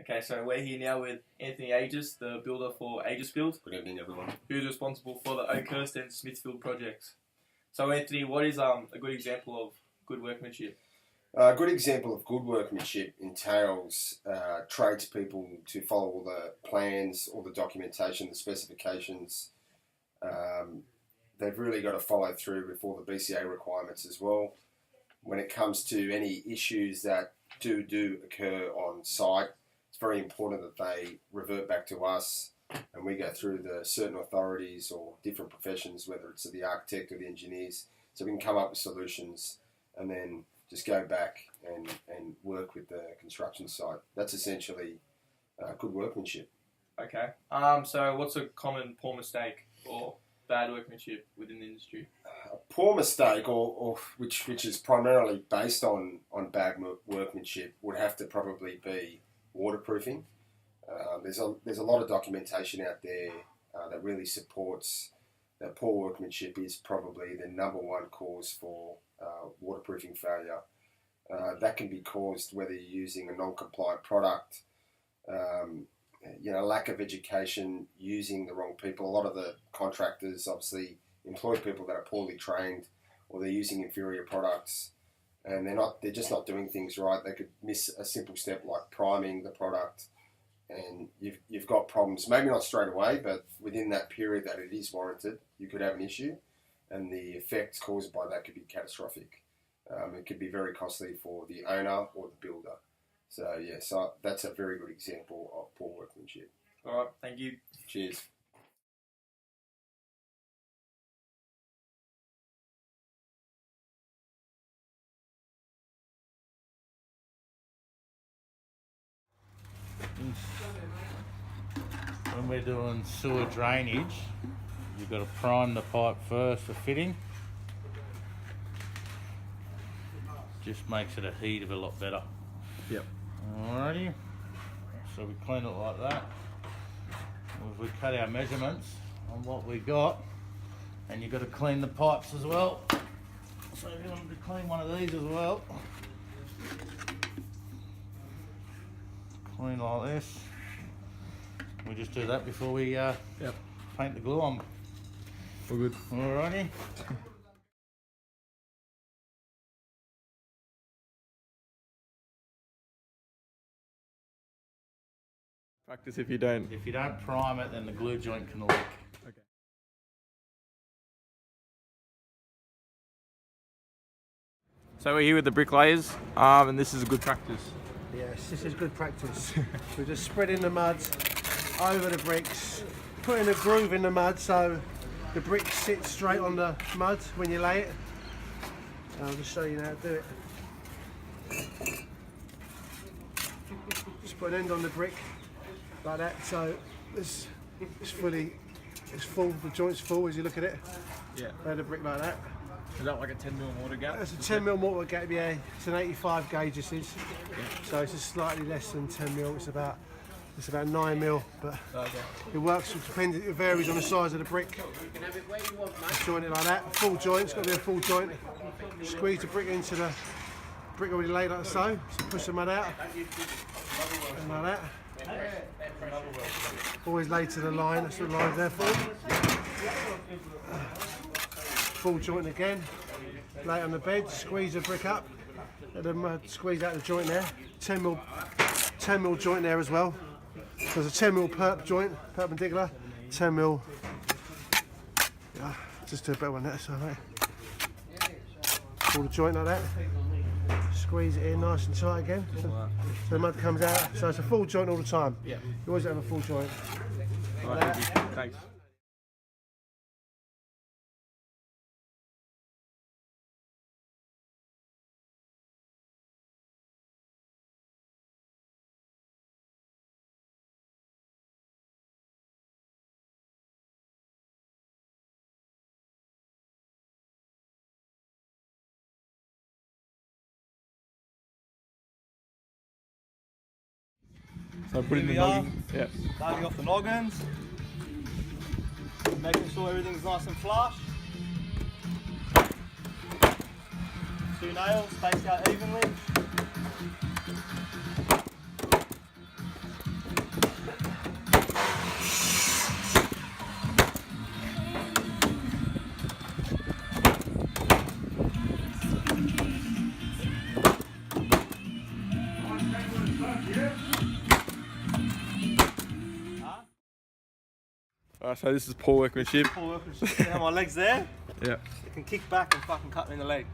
Okay, so we're here now with Anthony Aegis, the builder for Aegis Build. Good evening, everyone. Who's responsible for the Oakhurst and Smithfield projects. So Anthony, what is a good example of good workmanship? A good example of good workmanship entails tradespeople to follow all the plans, all the documentation, the specifications. They've really got to follow through with all the BCA requirements as well. When it comes to any issues that do occur on site, it's very important that they revert back to us and we go through the certain authorities or different professions, whether it's the architect or the engineers, so we can come up with solutions and then just go back and work with the construction site. That's essentially good workmanship. Okay. So what's a common poor mistake or bad workmanship within the industry? A poor mistake, or which is primarily based on bad workmanship, would have to probably be waterproofing. There's a lot of documentation out there that really supports that poor workmanship is probably the number one cause for waterproofing failure. That can be caused whether you're using a non-compliant product, lack of education, using the wrong people. A lot of the contractors obviously employ people that are poorly trained, or they're using inferior products, and they're just not doing things right. They could miss a simple step like priming the product, and you've got problems. Maybe not straight away, but within that period that it is warranted, you could have an issue, and the effects caused by that could be catastrophic. It could be very costly for the owner or the builder. So that's a very good example of poor workmanship. All right, thank you. Cheers. When we're doing sewer drainage, you've got to prime the pipe first for fitting. Just makes it a heat of a lot better. Yep. Alrighty. So we clean it like that. We cut our measurements on what we got, and you've got to clean the pipes as well. So if you want to clean one of these as well, clean like this. We just do that before we paint the glue on. All good. Alrighty. Practice if you don't. If you don't prime it, then the glue joint can leak. Okay. So we're here with the bricklayers, and this is a good practice. Yes, this is good practice. We're just spreading the mud over the bricks, putting a groove in the mud so the bricks sit straight on the mud when you lay it. I'll just show you how to do it. Just put an end on the brick like that, so it's full, the joint's full as you look at it. Yeah. Lay the brick like that. Is that like a 10mm mortar gap? It's a 10mm mortar gap, yeah. It's an 85 gauge this is. Yeah. So it's just slightly less than 10mm. It's about 9mm, but it works. It varies on the size of the brick. Just join it like that. Full joint. It's got to be a full joint. Squeeze the brick into the brick already laid like so. So push the mud out. And like that. Always lay to the line. That's what the line's there for. Full joint again. Lay it on the bed. Squeeze the brick up. Let the mud squeeze out the joint there. 10mm joint there as well. There's a 10mm perp joint, perpendicular. 10mm. Yeah, just do a better one there, so right. Pull the joint like that. Squeeze it in nice and tight again. So the mud comes out. So it's a full joint all the time. Yeah. You always have a full joint. All right, thanks. So put in the noggin. Yeah. Starting off the noggins, making sure everything's nice and flush. 2 nails spaced out evenly. So this is poor workmanship. Pull workmanship. See how my leg's there? Yeah. It can kick back and fucking cut me in the leg.